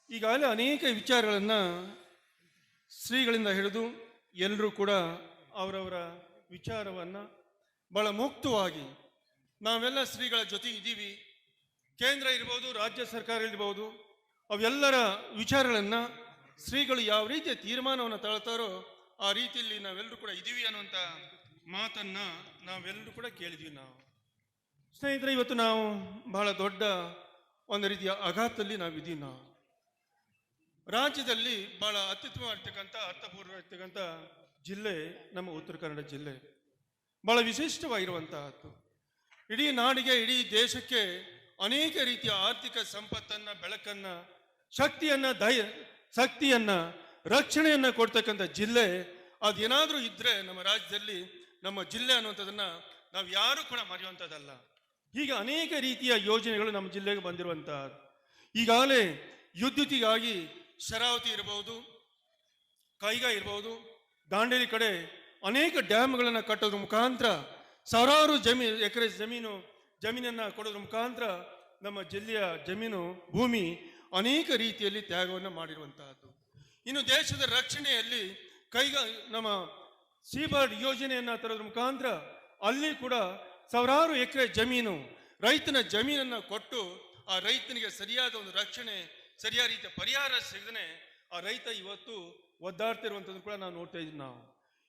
ಈಗಾಗಲೇ ಅನೇಕ ವಿಚಾರಗಳನ್ನು ಶ್ರೀಗಳಿಂದ ಹಿಡಿದು ಎಲ್ಲರೂ ಕೂಡ ಅವರವರ ವಿಚಾರವನ್ನು ಬಹಳ ಮುಕ್ತವಾಗಿ ನಾವೆಲ್ಲ ಶ್ರೀಗಳ ಜೊತೆ ಇದ್ದೀವಿ. ಕೇಂದ್ರ ಇರ್ಬೋದು, ರಾಜ್ಯ ಸರ್ಕಾರ ಇರ್ಬೋದು, ಅವೆಲ್ಲರ ವಿಚಾರಗಳನ್ನು ಶ್ರೀಗಳು ಯಾವ ರೀತಿಯ ತೀರ್ಮಾನವನ್ನು ತಗೊಳ್ತಾರೋ ಆ ರೀತಿಯಲ್ಲಿ ನಾವೆಲ್ಲರೂ ಕೂಡ ಇದ್ದೀವಿ ಅನ್ನುವಂಥ ಮಾತನ್ನು ನಾವೆಲ್ಲರೂ ಕೂಡ ಕೇಳಿದ್ವಿ. ನಾವು ಸ್ನೇಹಿತರೆ, ಇವತ್ತು ನಾವು ಬಹಳ ದೊಡ್ಡ ಒಂದು ರೀತಿಯ ಆಘಾತದಲ್ಲಿ ನಾವಿದ್ದೀವಿ. ನಾವು ರಾಜ್ಯದಲ್ಲಿ ಬಹಳ ಅತ್ಯುತ್ತಮವಾಗಿರ್ತಕ್ಕಂಥ ಅರ್ಥಪೂರ್ಣವಾಗಿರ್ತಕ್ಕಂಥ ಜಿಲ್ಲೆ ನಮ್ಮ ಉತ್ತರ ಕನ್ನಡ ಜಿಲ್ಲೆ. ಬಹಳ ವಿಶಿಷ್ಟವಾಗಿರುವಂತಹದ್ದು. ಇಡೀ ನಾಡಿಗೆ, ಇಡೀ ದೇಶಕ್ಕೆ ಅನೇಕ ರೀತಿಯ ಆರ್ಥಿಕ ಸಂಪತ್ತನ್ನು, ಬೆಳಕನ್ನು, ಶಕ್ತಿಯನ್ನ ರಕ್ಷಣೆಯನ್ನ ಕೊಡ್ತಕ್ಕಂಥ ಜಿಲ್ಲೆ. ಅದೇನಾದ್ರೂ ಇದ್ರೆ ನಮ್ಮ ರಾಜ್ಯದಲ್ಲಿ, ನಮ್ಮ ಜಿಲ್ಲೆ ಅನ್ನುವಂಥದ್ದನ್ನ ನಾವು ಯಾರು ಕೂಡ ಮರೆಯುವಂಥದ್ದಲ್ಲ. ಹೀಗೆ ಅನೇಕ ರೀತಿಯ ಯೋಜನೆಗಳು ನಮ್ಮ ಜಿಲ್ಲೆಗೆ ಬಂದಿರುವಂತಹದ್ದು. ಈಗಾಗಲೇ ವಿದ್ಯುತ್ತಿಗಾಗಿ ಶರಾವತಿ ಇರಬಹುದು, ಕೈಗಾ ಇರಬಹುದು, ದಾಂಡೇಲಿ ಕಡೆ ಅನೇಕ ಡ್ಯಾಮ್ಗಳನ್ನು ಕಟ್ಟೋದ್ರ ಮುಖಾಂತರ ಸಾವಿರಾರು ಎಕರೆ ಜಮೀನನ್ನು ಕೊಡೋದ್ರ ಮುಖಾಂತರ ನಮ್ಮ ಜಿಲ್ಲೆಯ ಭೂಮಿ ಅನೇಕ ರೀತಿಯಲ್ಲಿ ತ್ಯಾಗವನ್ನು ಮಾಡಿರುವಂತಹದ್ದು. ಇನ್ನು ದೇಶದ ರಕ್ಷಣೆಯಲ್ಲಿ ನಮ್ಮ ಸೀಬರ್ಡ್ ಯೋಜನೆಯನ್ನು ತರೋದ್ರ ಮುಖಾಂತರ ಅಲ್ಲಿ ಕೂಡ ಸಾವಿರಾರು ಎಕರೆ ರೈತನ ಜಮೀನನ್ನು ಕೊಟ್ಟು ಆ ರೈತನಿಗೆ ಸರಿಯಾದ ಒಂದು ರಕ್ಷಣೆ, ಸರಿಯಾದ ರೀತಿಯ ಪರಿಹಾರ ಸಿಗದೇ ಆ ರೈತ ಇವತ್ತು ಒದ್ದಾಡ್ತಿರುವಂಥದ್ದು ಕೂಡ ನಾವು ನೋಡ್ತಾ ಇದ್ದೀವಿ. ನಾವು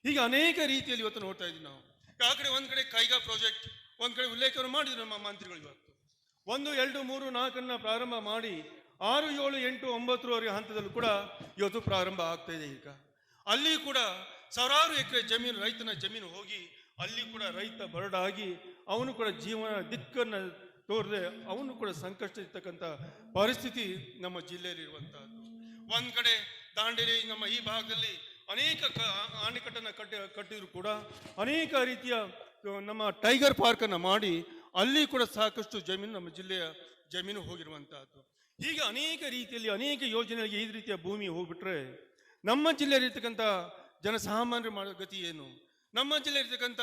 ಹೀಗೆ ಅನೇಕ ರೀತಿಯಲ್ಲಿ ಇವತ್ತು ನೋಡ್ತಾ ಇದ್ದೀವಿ. ನಾವು ಆ ಕಡೆ ಒಂದ್ ಕಡೆ ಕೈಗಾ ಪ್ರಾಜೆಕ್ಟ್, ಒಂದ್ ಕಡೆ ಉಲ್ಲೇಖವನ್ನು ಮಾಡಿದ್ರು ನಮ್ಮ ಮಂತ್ರಿಗಳು. ಇವತ್ತು 1, 2, 3, 4 ಪ್ರಾರಂಭ ಮಾಡಿ 6, 7, 8, 9 ಹಂತದಲ್ಲೂ ಕೂಡ ಇವತ್ತು ಪ್ರಾರಂಭ ಆಗ್ತಾ ಇದೆ. ಈಗ ಅಲ್ಲಿ ಕೂಡ ಸಾವಿರಾರು ಎಕರೆ ರೈತನ ಜಮೀನು ಹೋಗಿ ಅಲ್ಲಿ ಕೂಡ ರೈತ ಬರಡಾಗಿ ಅವನು ಕೂಡ ಜೀವನ ದಿಕ್ಕನ್ನು ತೋರದೆ ಅವನು ಕೂಡ ಸಂಕಷ್ಟ ಇರ್ತಕ್ಕಂಥ ಪರಿಸ್ಥಿತಿ ನಮ್ಮ ಜಿಲ್ಲೆಯಲ್ಲಿ ಇರುವಂತಹದ್ದು. ಒಂದ್ ಕಡೆ ದಾಂಡೇಲಿ ನಮ್ಮ ಈ ಭಾಗದಲ್ಲಿ ಅನೇಕ ಅಣೆಕಟ್ಟನ್ನು ಕಟ್ಟಿದ್ರು ಕೂಡ ಅನೇಕ ರೀತಿಯ ನಮ್ಮ ಟೈಗರ್ ಪಾರ್ಕ್ ಅನ್ನು ಮಾಡಿ ಅಲ್ಲಿ ಕೂಡ ಸಾಕಷ್ಟು ನಮ್ಮ ಜಿಲ್ಲೆಯ ಜಮೀನು ಹೋಗಿರುವಂತಹದ್ದು. ಹೀಗೆ ಅನೇಕ ರೀತಿಯಲ್ಲಿ ಅನೇಕ ಯೋಜನೆಗಳಿಗೆ ಈ ರೀತಿಯ ಭೂಮಿ ಹೋಗ್ಬಿಟ್ರೆ ನಮ್ಮ ಜಿಲ್ಲೆಯಲ್ಲಿರ್ತಕ್ಕಂಥ ಜನಸಾಮಾನ್ಯರು ಮಾಡೋ ಗತಿ ಏನು? ನಮ್ಮ ಜಿಲ್ಲೆಯಲ್ಲಿರ್ತಕ್ಕಂಥ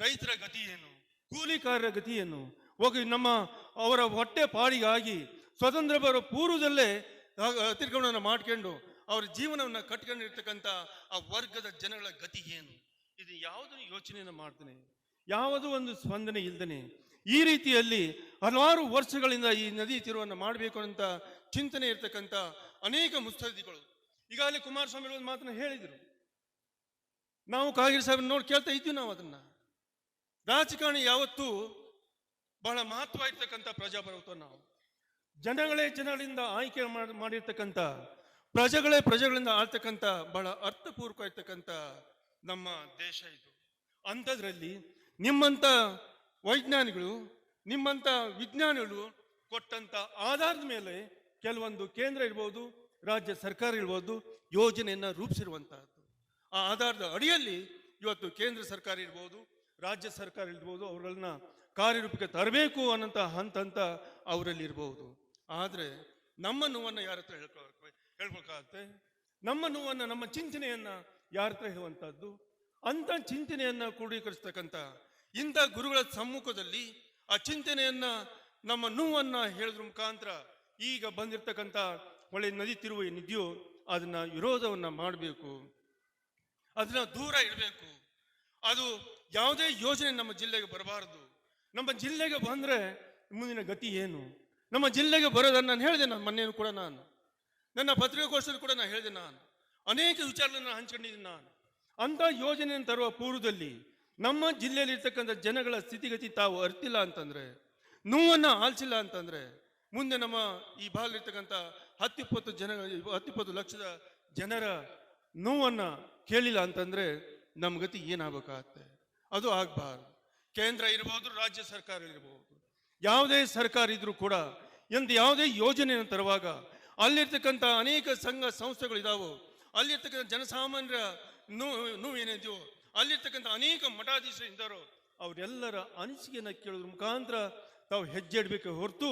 ರೈತರ ಗತಿ ಏನು? ಕೂಲಿಕಾರರ ಗತಿ ಏನು? ಅವರ ಹೊಟ್ಟೆ ಪಾಡಿಗಾಗಿ ಸ್ವತಂತ್ರ ಬರೋ ಪೂರ್ವದಲ್ಲೇ ಅತಿಕ್ರಮಣವನ್ನು ಮಾಡ್ಕೊಂಡು ಅವರ ಜೀವನವನ್ನು ಕಟ್ಕೊಂಡಿರ್ತಕ್ಕಂಥ ಆ ವರ್ಗದ ಜನಗಳ ಗತಿ ಏನು? ಇದು ಯಾವುದನ್ನು ಯೋಚನೆಯನ್ನು ಮಾಡ್ತಾನೆ, ಯಾವುದೋ ಒಂದು ಸ್ಪಂದನೆ ಇಲ್ದೇನೆ ಈ ರೀತಿಯಲ್ಲಿ ಹಲವಾರು ವರ್ಷಗಳಿಂದ ಈ ನದಿ ತೀರವನ್ನು ಮಾಡಬೇಕು ಅಂತ ಚಿಂತನೆ ಇರ್ತಕ್ಕಂಥ ಅನೇಕ ಮುತ್ಸದ್ದಿಗಳು ಈಗಾಗಲೇ ಕುಮಾರಸ್ವಾಮಿ ಒಂದು ಮಾತನ್ನು ಹೇಳಿದರು. ನಾವು ಕಾಗೇರಿ ಸಾಹೇಬ್ ನೋಡಿ ಕೇಳ್ತಾ ಇದ್ವಿ. ನಾವು ಅದನ್ನ ರಾಜಕಾರಣಿ ಯಾವತ್ತೂ ಬಹಳ ಮಹತ್ವ ಇರ್ತಕ್ಕಂಥ ಪ್ರಜಾಪ್ರಭುತ್ವ. ನಾವು ಜನಗಳಿಂದ ಆಯ್ಕೆ ಮಾಡಿರ್ತಕ್ಕಂಥ ಪ್ರಜೆಗಳಿಂದ ಆಳ್ತಕ್ಕಂಥ ಬಹಳ ಅರ್ಥಪೂರ್ವಕ ಇರ್ತಕ್ಕಂಥ ನಮ್ಮ ದೇಶ ಇದು. ಅಂಥದ್ರಲ್ಲಿ ನಿಮ್ಮಂಥ ವೈಜ್ಞಾನಿಗಳು, ನಿಮ್ಮಂಥ ವಿಜ್ಞಾನಿಗಳು ಕೊಟ್ಟಂತ ಆಧಾರದ ಮೇಲೆ ಕೆಲವೊಂದು ಕೇಂದ್ರ ಇರ್ಬೋದು, ರಾಜ್ಯ ಸರ್ಕಾರ ಇರ್ಬೋದು, ಯೋಜನೆಯನ್ನ ರೂಪಿಸಿರುವಂತಹದ್ದು. ಆ ಆಧಾರದ ಅಡಿಯಲ್ಲಿ ಇವತ್ತು ಕೇಂದ್ರ ಸರ್ಕಾರ ಇರ್ಬೋದು, ರಾಜ್ಯ ಸರ್ಕಾರ ಇರ್ಬೋದು, ಅವರನ್ನ ಕಾರ್ಯರೂಪಕ್ಕೆ ತರಬೇಕು ಅನ್ನೋಂಥ ಹಂತ ಅವರಲ್ಲಿ ಇರಬಹುದು. ಆದರೆ ನಮ್ಮ ನೋವನ್ನು ಯಾರ ಹತ್ರ ಹೇಳ್ಬೇಕಾಗತ್ತೆ? ನಮ್ಮ ನೋವನ್ನು, ನಮ್ಮ ಚಿಂತನೆಯನ್ನ ಯಾರ ಹತ್ರ ಹೇಳುವಂತಹದ್ದು? ಅಂತ ಚಿಂತನೆಯನ್ನ ಕ್ರೋಢೀಕರಿಸ್ತಕ್ಕಂಥ ಇಂಥ ಗುರುಗಳ ಸಮ್ಮುಖದಲ್ಲಿ ಆ ಚಿಂತನೆಯನ್ನ, ನಮ್ಮ ನೋವನ್ನ ಹೇಳೋದ್ರ ಮುಖಾಂತರ ಈಗ ಬಂದಿರತಕ್ಕಂಥ ಒಳ್ಳೆ ನದಿ ತಿರುವು ಏನಿದೆಯೋ ಅದನ್ನ ವಿರೋಧವನ್ನ ಮಾಡಬೇಕು, ಅದನ್ನ ದೂರ ಇಡಬೇಕು. ಅದು ಯಾವುದೇ ಯೋಜನೆ ನಮ್ಮ ಜಿಲ್ಲೆಗೆ ಬರಬಾರದು. ನಮ್ಮ ಜಿಲ್ಲೆಗೆ ಬಂದ್ರೆ ಮುಂದಿನ ಗತಿ ಏನು? ನಮ್ಮ ಜಿಲ್ಲೆಗೆ ಬರೋದನ್ನು ನಾನು ಹೇಳಿದೆ. ನಾನು ಮೊನ್ನೆ ಕೂಡ ನನ್ನ ಪತ್ರಿಕಾಗೋಷ್ಠಿಯಲ್ಲಿ ಕೂಡ ನಾನು ಹೇಳಿದೆ. ನಾನು ಅನೇಕ ವಿಚಾರಗಳನ್ನು ಹಂಚ್ಕೊಂಡಿದ್ದೀನಿ. ನಾನು ಅಂತ ಯೋಜನೆಯನ್ನು ತರುವ ಪೂರ್ವದಲ್ಲಿ ನಮ್ಮ ಜಿಲ್ಲೆಯಲ್ಲಿ ಇರ್ತಕ್ಕಂಥ ಜನಗಳ ಸ್ಥಿತಿಗತಿ ತಾವು ಅರ್ತಿಲ್ಲ ಅಂತಂದ್ರೆ, ನೋವನ್ನು ಆಲಿಸಿಲ್ಲ ಅಂತಂದ್ರೆ, ಮುಂದೆ ನಮ್ಮ ಈ ಭಾಗದಲ್ಲಿರ್ತಕ್ಕಂಥ 10-20 ಲಕ್ಷದ ಜನರ ನೋವನ್ನ ಕೇಳಿಲ್ಲ ಅಂತಂದ್ರೆ ನಮ್ಮ ಗತಿ ಏನಾಗಬೇಕಾಗತ್ತೆ? ಅದು ಆಗ್ಬಾರ್ದು. ಕೇಂದ್ರ ಇರಬಹುದು, ರಾಜ್ಯ ಸರ್ಕಾರ ಇರಬಹುದು, ಯಾವುದೇ ಸರ್ಕಾರ ಇದ್ರೂ ಕೂಡ ಯಾವುದೇ ಯೋಜನೆಯನ್ನು ತರುವಾಗ ಅಲ್ಲಿರ್ತಕ್ಕಂಥ ಅನೇಕ ಸಂಘ ಸಂಸ್ಥೆಗಳಿದಾವೋ, ಅಲ್ಲಿರ್ತಕ್ಕಂಥ ಜನಸಾಮಾನ್ಯರ ನೋವೇನಿದೆಯೋ, ಅಲ್ಲಿರ್ತಕ್ಕಂಥ ಅನೇಕ ಮಠಾಧೀಶರು ಇದ್ದಾರೋ ಅವರೆಲ್ಲರ ಅನಿಸಿಕೆಯನ್ನು ಕೇಳೋದ್ರ ಮುಖಾಂತರ ತಾವು ಹೆಜ್ಜೆ ಇಡಬೇಕು ಹೊರತು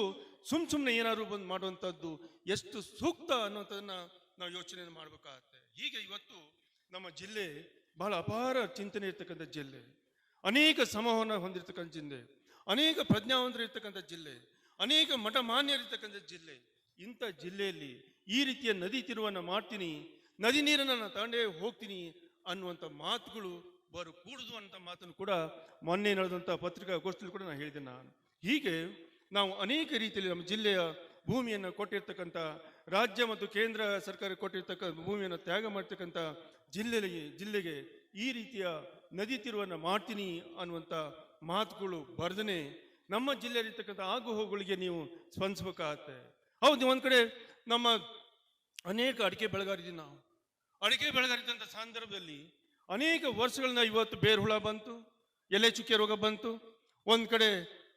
ಸುಮ್ಮನೆ ಏನಾದ್ರು ಬಂದು ಮಾಡುವಂಥದ್ದು ಎಷ್ಟು ಸೂಕ್ತ ಅನ್ನೋಂಥದ್ದನ್ನ ನಾವು ಯೋಚನೆಯನ್ನು ಮಾಡಬೇಕಾಗತ್ತೆ. ಹೀಗೆ ಇವತ್ತು ನಮ್ಮ ಜಿಲ್ಲೆ ಬಹಳ ಅಪಾರ ಚಿಂತನೆ ಇರ್ತಕ್ಕಂಥ ಜಿಲ್ಲೆ, ಅನೇಕ ಸಮೂಹವನ್ನು ಹೊಂದಿರತಕ್ಕಂಥ ಜಿಲ್ಲೆ, ಅನೇಕ ಪ್ರಜ್ಞಾವಂತರು ಇರ್ತಕ್ಕಂಥ ಜಿಲ್ಲೆ, ಅನೇಕ ಮಠಮಾನ್ಯರಿರ್ತಕ್ಕಂಥ ಜಿಲ್ಲೆ. ಇಂಥ ಜಿಲ್ಲೆಯಲ್ಲಿ ಈ ರೀತಿಯ ನದಿ ತಿರುವನ್ನು ಮಾಡ್ತೀನಿ, ನದಿ ನೀರನ್ನು ನಾನು ತಗೊಂಡೇ ಹೋಗ್ತೀನಿ ಅನ್ನುವಂಥ ಮಾತುಗಳು ಕೂಡುದು ಅಂತ ಮಾತನ್ನು ಕೂಡ ಮೊನ್ನೆ ನಡೆದಂಥ ಪತ್ರಿಕಾಗೋಷ್ಠಿಯಲ್ಲಿ ಕೂಡ ನಾನು ಹೇಳಿದೆ. ನಾನು ಹೀಗೆ ನಾವು ಅನೇಕ ರೀತಿಯಲ್ಲಿ ನಮ್ಮ ಜಿಲ್ಲೆಯ ಭೂಮಿಯನ್ನು ಕೊಟ್ಟಿರ್ತಕ್ಕಂಥ, ರಾಜ್ಯ ಮತ್ತು ಕೇಂದ್ರ ಸರ್ಕಾರ ಕೊಟ್ಟಿರ್ತಕ್ಕಂಥ ಭೂಮಿಯನ್ನು ತ್ಯಾಗ ಮಾಡ್ತಕ್ಕಂಥ ಜಿಲ್ಲೆಗೆ ಈ ರೀತಿಯ ನದಿ ತಿರುವನ್ನು ಮಾಡ್ತೀನಿ ಅನ್ನುವಂಥ ಮಾತುಗಳು ಬರ್ದನೆ ನಮ್ಮ ಜಿಲ್ಲೆಯಲ್ಲಿರ್ತಕ್ಕಂಥ ಆಗು ಹೋಗುಗಳಿಗೆ ನೀವು ಸ್ಪಂದಿಸಬೇಕಾಗತ್ತೆ. ಹೌದು, ಒಂದ್ ಕಡೆ ನಮ್ಮ ಅನೇಕ ಅಡಿಕೆ ಬೆಳೆಗಾರಿದ್ದೀವಿ. ನಾವು ಅಡಿಕೆ ಬೆಳೆಗಾರಿದ್ದಂಥ ಸಂದರ್ಭದಲ್ಲಿ ಅನೇಕ ವರ್ಷಗಳನ್ನ ಇವತ್ತು ಬೇರುಹುಳ ಬಂತು, ಎಲೆ ಚುಕ್ಕೆ ರೋಗ ಬಂತು, ಒಂದ್ ಕಡೆ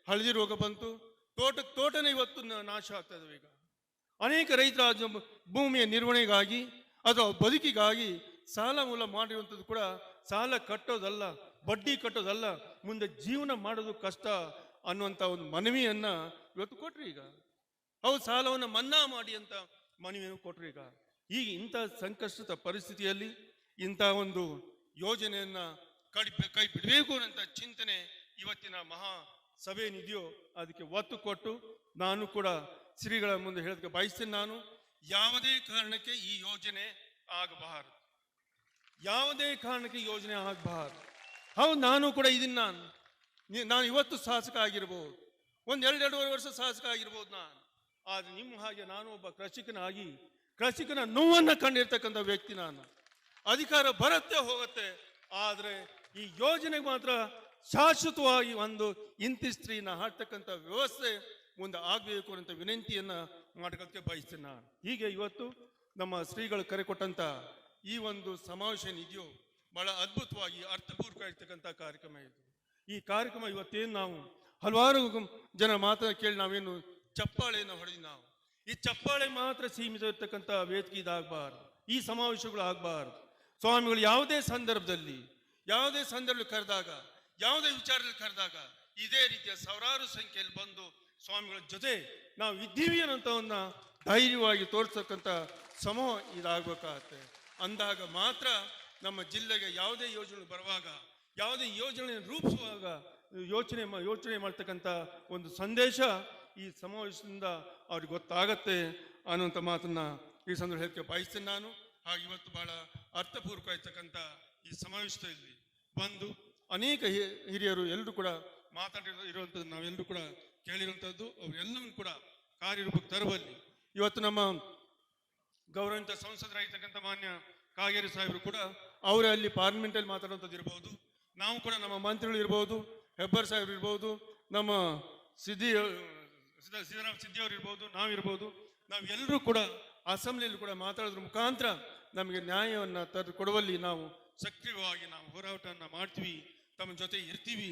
ಹಳದಿ ರೋಗ ಬಂತು, ತೋಟನೇ ಇವತ್ತು ನಾಶ ಆಗ್ತಾ ಇದಾವೆ. ಈಗ ಅನೇಕ ರೈತರ ಭೂಮಿಯ ನಿರ್ವಹಣೆಗಾಗಿ ಅಥವಾ ಬದುಕಿಗಾಗಿ ಸಾಲ ಮೂಲ ಮಾಡಿರುವಂಥದ್ದು ಕೂಡ ಸಾಲ ಕಟ್ಟೋದಲ್ಲ, ಬಡ್ಡಿ ಕಟ್ಟೋದಲ್ಲ, ಮುಂದೆ ಜೀವನ ಮಾಡೋದು ಕಷ್ಟ ಅನ್ನುವಂಥ ಒಂದು ಮನವಿಯನ್ನ ಇವತ್ತು ಕೊಟ್ರಿ. ಈಗ ಹೌದು, ಸಾಲವನ್ನು ಮನ್ನಾ ಮಾಡಿ ಅಂತ ಮನವಿಯನ್ನು ಕೊಟ್ರಿ. ಈಗ ಇಂಥ ಸಂಕಷ್ಟದ ಪರಿಸ್ಥಿತಿಯಲ್ಲಿ ಇಂಥ ಒಂದು ಯೋಜನೆಯನ್ನ ಕೈ ಬಿಡಬೇಕು ಅನ್ನೋ ಚಿಂತನೆ ಇವತ್ತಿನ ಮಹಾ ಸಭೆ ಏನಿದೆಯೋ ಅದಕ್ಕೆ ಒತ್ತು ಕೊಟ್ಟು ನಾನು ಕೂಡ ಶ್ರೀಗಳ ಮುಂದೆ ಹೇಳೋದಕ್ಕೆ ಬಯಸ್ತೇನೆ. ನಾನು ಯಾವುದೇ ಕಾರಣಕ್ಕೆ ಈ ಯೋಜನೆ ಆಗಬಾರದು, ಯಾವುದೇ ಕಾರಣಕ್ಕೆ ಯೋಜನೆ ಆಗಬಾರದು. ಹೌದು, ನಾನು ಕೂಡ ಇದನ್ನ ನಾನು ಇವತ್ತು ಶಾಸಕ ಆಗಿರ್ಬೋದು, ಎರಡೂವರೆ ವರ್ಷ ಶಾಸಕ ಆಗಿರ್ಬೋದು ನಾನು. ಆದ್ರೆ ನಿಮ್ಮ ಹಾಗೆ ನಾನು ಒಬ್ಬ ಕೃಷಿಕನ ನೋವನ್ನ ಕಂಡಿರ್ತಕ್ಕಂಥ ವ್ಯಕ್ತಿ. ನಾನು ಅಧಿಕಾರ ಬರುತ್ತೆ ಹೋಗುತ್ತೆ, ಆದ್ರೆ ಈ ಯೋಜನೆಗೆ ಮಾತ್ರ ಶಾಶ್ವತವಾಗಿ ಒಂದು ಇಂತಿಸ್ತ್ರೀನ ಹಾಡ್ತಕ್ಕಂಥ ವ್ಯವಸ್ಥೆ ಮುಂದೆ ಆಗಬೇಕು ಅಂತ ವಿನಂತಿಯನ್ನ ಮಾಡ್ಕೊಳ್ಳೋಕ್ಕೆ ಬಯಸ್ತೇನೆ ನಾನು. ಹೀಗೆ ಇವತ್ತು ನಮ್ಮ ಶ್ರೀಗಳು ಕರೆ ಕೊಟ್ಟಂತ ಈ ಒಂದು ಸಮಾವೇಶ ಇದೆಯೋ ಬಹಳ ಅದ್ಭುತವಾಗಿ ಅರ್ಥಪೂರ್ವಕ ಇರ್ತಕ್ಕಂಥ ಕಾರ್ಯಕ್ರಮ ಇದು. ಈ ಕಾರ್ಯಕ್ರಮ ಇವತ್ತೇನು ನಾವು ಹಲವಾರು ಜನ ಮಾತನ್ನ ಕೇಳಿ ನಾವೇನು ಚಪ್ಪಾಳೆಯನ್ನು ಹೊಡೆದಿ. ನಾವು ಈ ಚಪ್ಪಾಳೆ ಮಾತ್ರ ಸೀಮಿತ ಇರ್ತಕ್ಕಂಥ ವೇದಿಕೆ ಇದಾಗಬಾರ್ದು, ಈ ಸಮಾವೇಶಗಳು ಆಗಬಾರ್ದು. ಸ್ವಾಮಿಗಳು ಯಾವುದೇ ಸಂದರ್ಭದಲ್ಲಿ ಕರೆದಾಗ, ಯಾವುದೇ ವಿಚಾರದಲ್ಲಿ ಕರೆದಾಗ ಇದೇ ರೀತಿಯ ಸಾವಿರಾರು ಸಂಖ್ಯೆಯಲ್ಲಿ ಬಂದು ಸ್ವಾಮಿಗಳ ಜೊತೆ ನಾವು ಇದ್ದೀವಿ ಅನ್ನೋಂಥವನ್ನ ಧೈರ್ಯವಾಗಿ ತೋರಿಸ್ತಕ್ಕಂಥ ಸಮೂಹ ಇದಾಗಬೇಕಾಗತ್ತೆ. ಅಂದಾಗ ಮಾತ್ರ ನಮ್ಮ ಜಿಲ್ಲೆಗೆ ಯಾವುದೇ ಯೋಜನೆ ಬರುವಾಗ, ಯಾವುದೇ ಯೋಜನೆ ರೂಪಿಸುವಾಗ ಯೋಚನೆ ಮಾಡ್ತಕ್ಕಂಥ ಒಂದು ಸಂದೇಶ ಈ ಸಮಾವೇಶದಿಂದ ಅವ್ರಿಗೆ ಗೊತ್ತಾಗತ್ತೆ ಅನ್ನುವಂಥ ಮಾತನ್ನ ಈ ಸಂದರ್ಭ ಹೇಳಕ್ಕೆ ಬಯಸ್ತೇನೆ ನಾನು. ಹಾಗೆ ಇವತ್ತು ಬಹಳ ಅರ್ಥಪೂರ್ವಕ ಇರ್ತಕ್ಕಂಥ ಈ ಸಮಾವೇಶದಲ್ಲಿ ಬಂದು ಅನೇಕ ಹಿರಿಯರು ಎಲ್ಲರೂ ಕೂಡ ಮಾತಾಡಿರುವಂಥದ್ದು ನಾವೆಲ್ಲರೂ ಕೂಡ ಕೇಳಿರುವಂಥದ್ದು, ಅವರೆಲ್ಲವೂ ಕೂಡ ಕಾರ್ಯರೂಪಕ್ಕೆ ತರುವಲ್ಲಿ ಇವತ್ತು ನಮ್ಮ ಗೌರವಿತ ಸಂಸದರಾಗಿರ್ತಕ್ಕಂಥ ಮಾನ್ಯ ಕಾಗೇರಿ ಸಾಹೇಬರು ಕೂಡ ಅವರೇ ಅಲ್ಲಿ ಪಾರ್ಲಿಮೆಂಟಲ್ಲಿ ಮಾತಾಡುವಂಥದ್ದು ಇರ್ಬೋದು, ನಾವು ಕೂಡ ನಮ್ಮ ಮಂತ್ರಿಗಳು ಇರ್ಬೋದು, ಹೆಬ್ಬಾರ್ ಸಾಹೇಬ್ರು ಇರ್ಬೋದು, ನಮ್ಮ ಸಿದ್ದರಾಮ ಸಿದ್ದಿ ಅವರು ಇರ್ಬೋದು, ನಾವಿರ್ಬೋದು, ನಾವೆಲ್ಲರೂ ಕೂಡ ಅಸೆಂಬ್ಲಿಯಲ್ಲಿ ಕೂಡ ಮಾತಾಡೋದ್ರ ಮುಖಾಂತರ ನಮಗೆ ನ್ಯಾಯವನ್ನು ಕೊಡುವಲ್ಲಿ ನಾವು ಸಕ್ರಿಯವಾಗಿ ನಾವು ಹೋರಾಟವನ್ನು ಮಾಡ್ತೀವಿ, ತಮ್ಮ ಜೊತೆ ಇರ್ತೀವಿ.